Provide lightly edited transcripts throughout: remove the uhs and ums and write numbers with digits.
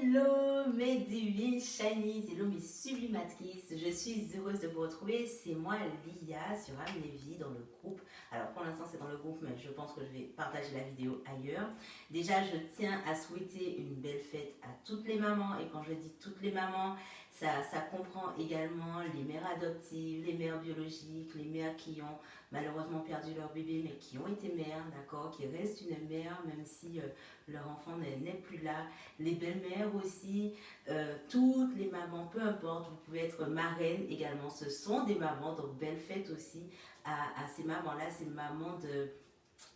Hello mes divines shinies, hello mes sublimatrices, je suis heureuse de vous retrouver, c'est moi Lia sur Amnévie dans le groupe. Alors pour l'instant c'est dans le groupe mais je pense que je vais partager la vidéo ailleurs. Déjà je tiens à souhaiter une belle fête à toutes les mamans et quand je dis toutes les mamans, ça comprend également les mères adoptives, les mères biologiques, les mères qui ont malheureusement perdu leur bébé mais qui ont été mères, d'accord, qui restent une mère même si leur enfant n'est plus là, les belles-mères aussi, toutes les mamans, peu importe, vous pouvez être marraine également, ce sont des mamans, donc belle fête aussi à ces mamans-là, ces mamans de,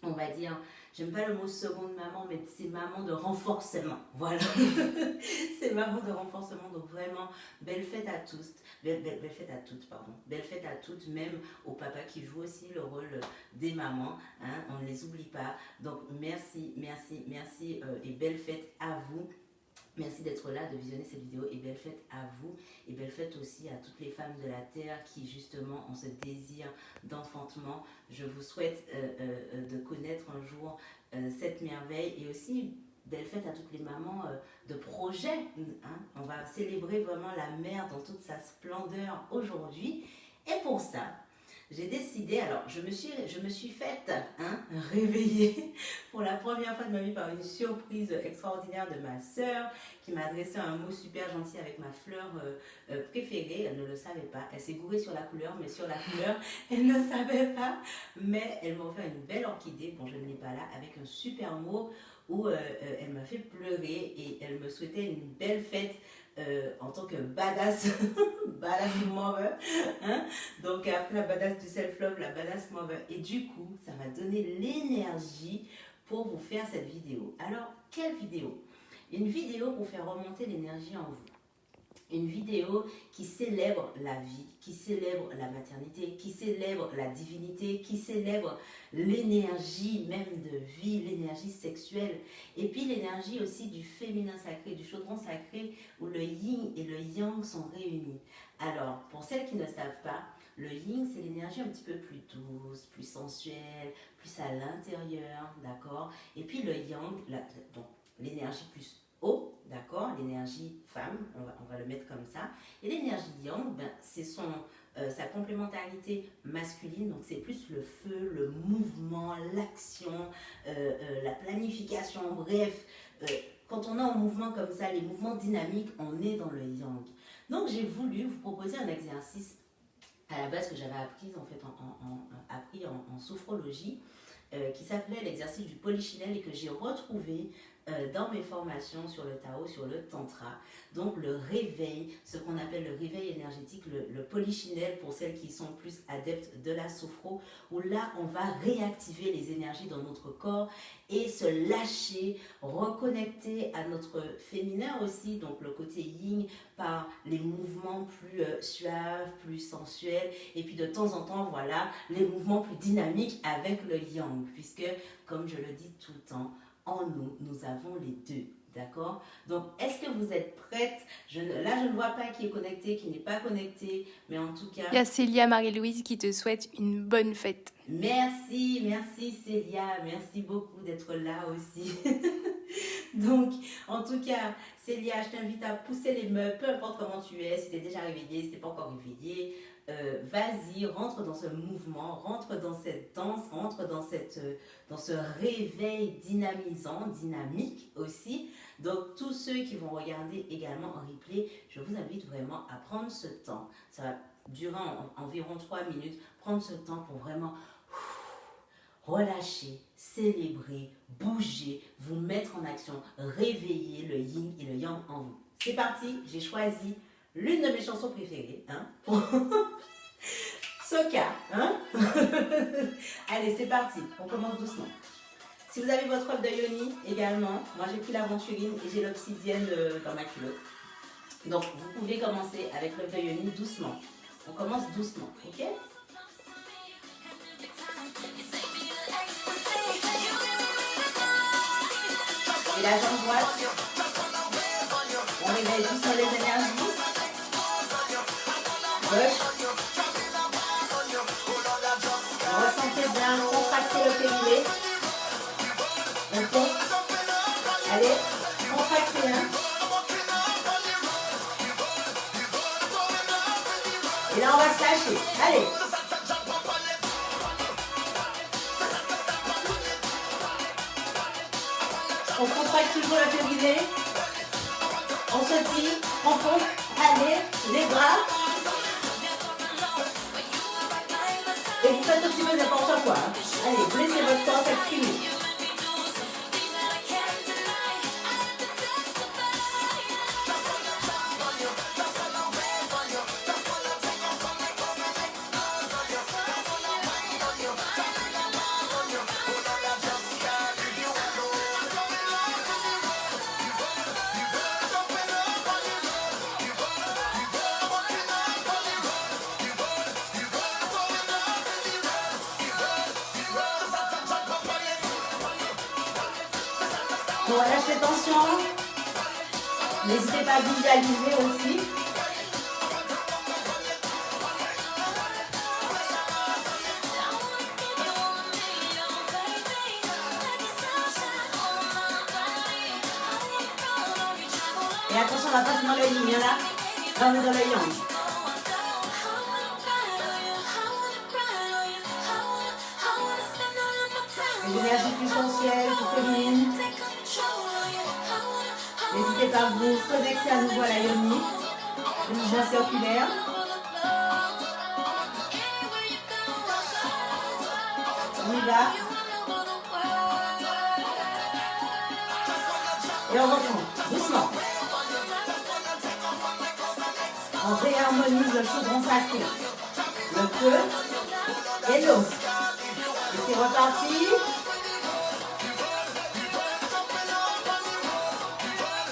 on va dire, j'aime pas le mot seconde maman, mais c'est maman de renforcement, voilà, c'est maman de renforcement, donc vraiment, belle fête à tous, belle fête à toutes, pardon, belle fête à toutes, même aux papas qui jouent aussi le rôle des mamans, hein, on ne les oublie pas, donc merci, et belle fête à vous. Merci d'être là, de visionner cette vidéo et belle fête à vous et belle fête aussi à toutes les femmes de la terre qui justement ont ce désir d'enfantement. Je vous souhaite de connaître un jour cette merveille et aussi belle fête à toutes les mamans de projet. Hein. On va célébrer vraiment la mère dans toute sa splendeur aujourd'hui et pour ça, j'ai décidé, alors je me suis faite réveiller pour la première fois de ma vie par une surprise extraordinaire de ma sœur qui m'a adressé un mot super gentil avec ma fleur préférée. Elle ne le savait pas, elle s'est gourée sur la couleur, mais sur la couleur, elle ne savait pas. Mais elle m'a offert une belle orchidée, bon je ne l'ai pas là, avec un super mot où elle m'a fait pleurer et elle me souhaitait une belle fête. En tant que badass, badass mother, hein? Donc après la badass du self-love, la badass mother, et du coup, ça m'a donné l'énergie pour vous faire cette vidéo. Alors, quelle vidéo? Une vidéo pour faire remonter l'énergie en vous. Une vidéo qui célèbre la vie, qui célèbre la maternité, qui célèbre la divinité, qui célèbre l'énergie même de vie, l'énergie sexuelle. Et puis l'énergie aussi du féminin sacré, du chaudron sacré où le yin et le yang sont réunis. Alors, pour celles qui ne savent pas, le yin c'est l'énergie un petit peu plus douce, plus sensuelle, plus à l'intérieur, d'accord? Et puis le yang, donc l'énergie plus haut, d'accord, l'énergie femme, on va le mettre comme ça, et l'énergie yang, ben, c'est sa complémentarité masculine, donc c'est plus le feu, le mouvement, l'action, la planification, bref, quand on est en mouvement comme ça, les mouvements dynamiques, on est dans le yang. Donc j'ai voulu vous proposer un exercice à la base que j'avais appris en sophrologie, qui s'appelait l'exercice du polichinelle et que j'ai retrouvé dans mes formations sur le Tao, sur le Tantra. Donc le réveil, ce qu'on appelle le réveil énergétique, le polichinelle pour celles qui sont plus adeptes de la sophro, où là on va réactiver les énergies dans notre corps et se lâcher, reconnecter à notre féminin aussi, donc le côté yin par les mouvements plus suaves, plus sensuels, et puis de temps en temps, voilà, les mouvements plus dynamiques avec le yang, puisque comme je le dis tout le temps, en nous, nous avons les deux, d'accord? Donc, est-ce que vous êtes prêtes? Là, je ne vois pas qui est connecté, qui n'est pas connecté, mais en tout cas... Il y a Célia Marie-Louise qui te souhaite une bonne fête. Merci Célia, merci beaucoup d'être là aussi. Donc, en tout cas, Célia, je t'invite à pousser les meubles, peu importe comment tu es, si tu es déjà réveillée, si tu n'es pas encore réveillée, vas-y, rentre dans ce mouvement, rentre dans cette danse, rentre dans ce réveil dynamisant, dynamique aussi. Donc, tous ceux qui vont regarder également en replay, je vous invite vraiment à prendre ce temps. Ça va durer environ 3 minutes. Prendre ce temps pour vraiment relâcher, célébrer, bouger, vous mettre en action, réveiller le yin et le yang en vous. C'est parti, j'ai choisi l'une de mes chansons préférées, hein, pour Soka, hein. Allez, c'est parti, on commence doucement. Si vous avez votre œuf de yoni également, moi j'ai pris l'aventurine et j'ai l'obsidienne dans ma culotte. Donc vous pouvez commencer avec l'œuf de yoni doucement. On commence doucement, ok? Et la jambe droite, on réveille doucement les énergies. Gauche. Ressentez bien, contractez le périnée. Ok. Allez, contractez, hein. là, on va se lâcher. Allez. On contracte toujours la périnée. On se tire, on fonce. Allez, les bras. Et vous faites un petit peu n'importe quoi. Hein. Allez, vous laissez votre corps s'exprimer. On relâche les tensions. N'hésitez pas à visualiser aussi. Et attention, on va passer dans la ligne, là. Là, on est dans le yang. L'énergie plus sensuelle, plus féminine. N'hésitez pas à vous connecter à nouveau à la yoni, le mouvement circulaire. On y va. Et on reprend, doucement. On réharmonise le chaudron sacré, le feu et l'eau. Et c'est reparti.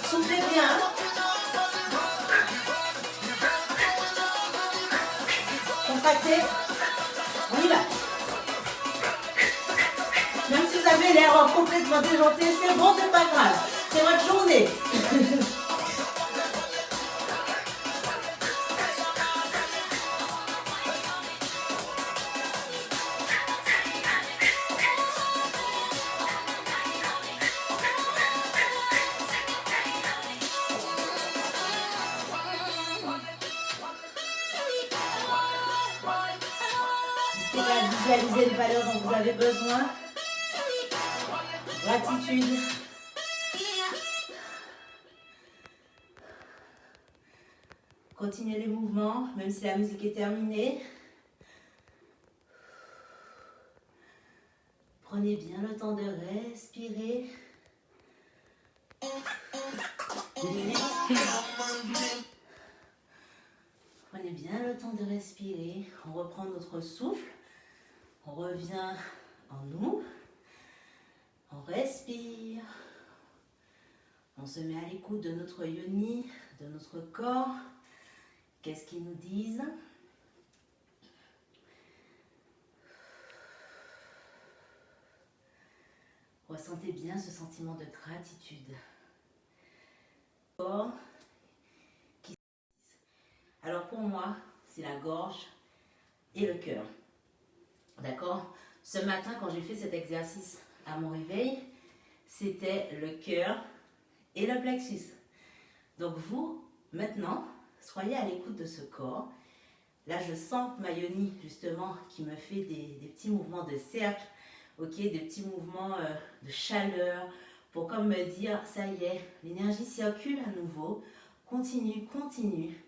Soufflez bien. Contractez. On y va. Même si vous avez l'air complètement déjanté, c'est bon, c'est pas grave. C'est votre journée. Visualisez les valeurs dont vous avez besoin. Gratitude. Continuez les mouvements, même si la musique est terminée. Prenez bien le temps de respirer. Prenez bien le temps de respirer. On reprend notre souffle. On revient en nous. On respire. On se met à l'écoute de notre yoni, de notre corps. Qu'est-ce qu'ils nous disent? Ressentez bien ce sentiment de gratitude. Alors pour moi, c'est la gorge et le cœur. D'accord? Ce matin, quand j'ai fait cet exercice à mon réveil, c'était le cœur et le plexus. Donc vous, maintenant, soyez à l'écoute de ce corps. Là, je sens ma yoni, justement, qui me fait des petits mouvements de cercle, ok, des petits mouvements de chaleur, pour comme me dire, ça y est, l'énergie circule à nouveau, continue, continue.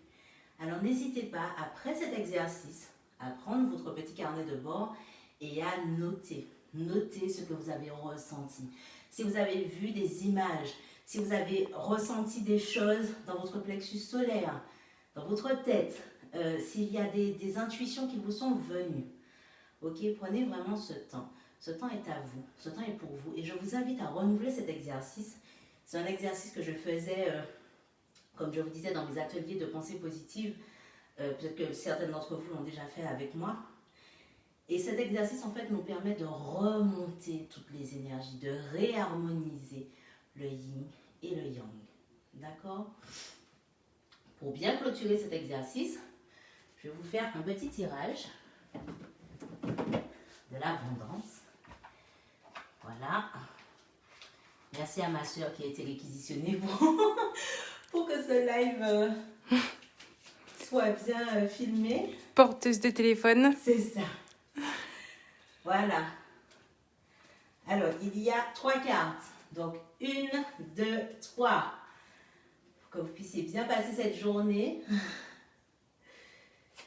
Alors n'hésitez pas, après cet exercice, à prendre votre petit carnet de bord et à noter. Notez ce que vous avez ressenti. Si vous avez vu des images, si vous avez ressenti des choses dans votre plexus solaire, dans votre tête, s'il y a des intuitions qui vous sont venues. Ok, prenez vraiment ce temps. Ce temps est à vous, ce temps est pour vous. Et je vous invite à renouveler cet exercice. C'est un exercice que je faisais, comme je vous disais, dans mes ateliers de pensée positive. Peut-être que certains d'entre vous l'ont déjà fait avec moi. Et cet exercice, en fait, nous permet de remonter toutes les énergies, de réharmoniser le yin et le yang. D'accord? Pour bien clôturer cet exercice, je vais vous faire un petit tirage de l'abondance. Voilà. Merci à ma soeur qui a été réquisitionnée pour que ce live soit faut bien filmer. Porteuse de téléphone. C'est ça. Voilà. Alors, il y a 3 cartes. Donc, 1, 2, 3. Pour que vous puissiez bien passer cette journée.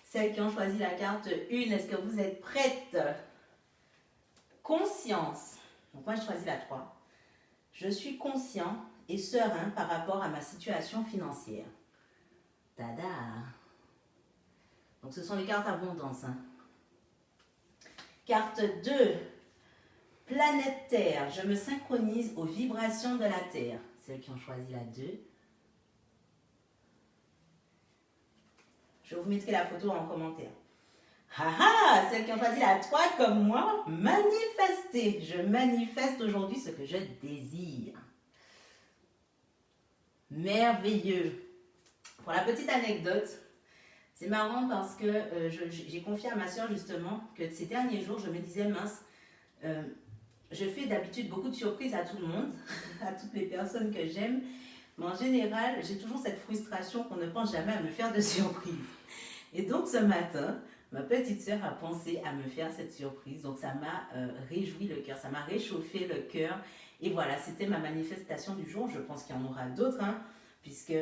Celles qui ont choisi la carte 1, est-ce que vous êtes prêtes? Conscience. Donc, moi, je choisis la 3. Je suis conscient et serein par rapport à ma situation financière. Tada! Donc, ce sont les cartes abondance. Hein. Carte 2. Planète Terre. Je me synchronise aux vibrations de la Terre. Celles qui ont choisi la 2. Je vous mettrai la photo en commentaire. Haha, celles qui ont choisi la 3 comme moi, manifester. Je manifeste aujourd'hui ce que je désire. Merveilleux. Pour la petite anecdote, c'est marrant parce que j'ai confié à ma soeur justement que ces derniers jours, je me disais mince, je fais d'habitude beaucoup de surprises à tout le monde, à toutes les personnes que j'aime, mais en général, j'ai toujours cette frustration qu'on ne pense jamais à me faire de surprise. Et donc ce matin, ma petite soeur a pensé à me faire cette surprise, donc ça m'a réjoui le cœur, ça m'a réchauffé le cœur. Et voilà, c'était ma manifestation du jour. Je pense qu'il y en aura d'autres, hein, puisque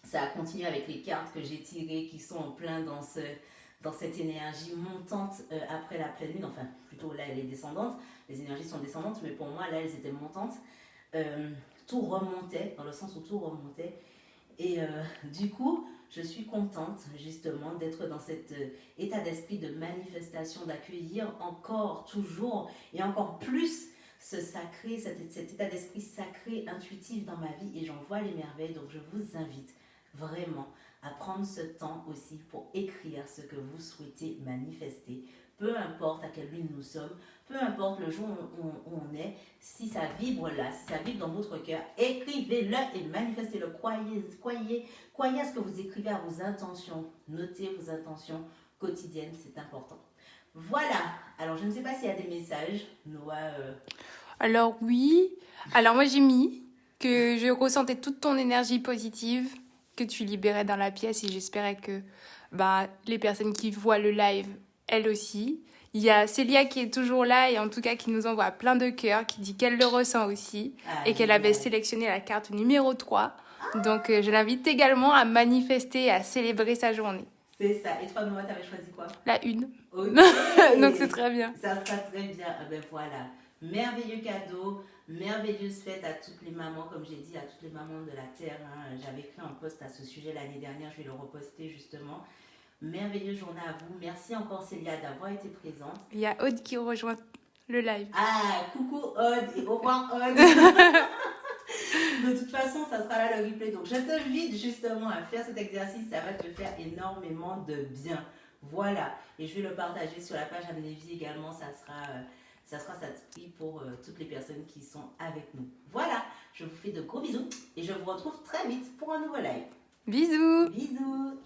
ça a continué avec les cartes que j'ai tirées qui sont en plein dans cette énergie montante après la pleine lune. Enfin, plutôt là, elle est descendante. Les énergies sont descendantes, mais pour moi, là, elles étaient montantes. Tout remontait, dans le sens où tout remontait. Et du coup, je suis contente justement d'être dans cet état d'esprit de manifestation, d'accueillir encore, toujours et encore plus ce sacré, cet état d'esprit sacré, intuitif dans ma vie, et j'en vois les merveilles. Donc je vous invite vraiment à prendre ce temps aussi pour écrire ce que vous souhaitez manifester. Peu importe à quelle lune nous sommes, peu importe le jour où on est, si ça vibre là, si ça vibre dans votre cœur, écrivez-le et manifestez-le. Croyez à ce que vous écrivez, à vos intentions. Notez vos intentions quotidiennes, c'est important. Voilà, alors je ne sais pas s'il y a des messages, Noah. Alors oui, alors moi j'ai mis que je ressentais toute ton énergie positive que tu libérais dans la pièce, et j'espérais que les personnes qui voient le live, elles aussi. Il y a Célia qui est toujours là et en tout cas qui nous envoie plein de cœurs, qui dit qu'elle le ressent aussi et qu'elle avait sélectionné la carte numéro 3. Donc je l'invite également à manifester et à célébrer sa journée. C'est ça. Et toi, Noah, t'avais choisi quoi? La 1. Okay. Donc c'est très bien. Ça sera très bien. Ben voilà. Merveilleux cadeau, merveilleuse fête à toutes les mamans, comme j'ai dit, à toutes les mamans de la Terre. Hein. J'avais écrit un post à ce sujet l'année dernière, je vais le reposter justement. Merveilleuse journée à vous. Merci encore Célia d'avoir été présente. Il y a Aude qui rejoint le live. Ah, coucou Aude et au revoir Aude. De toute façon, ça sera là le replay. Donc je t'invite justement à faire cet exercice, ça va te faire énormément de bien. Voilà, et je vais le partager sur la page Amnévie également, ça sera satisfait pour toutes les personnes qui sont avec nous. Voilà, je vous fais de gros bisous et je vous retrouve très vite pour un nouveau live. Bisous. Bisous.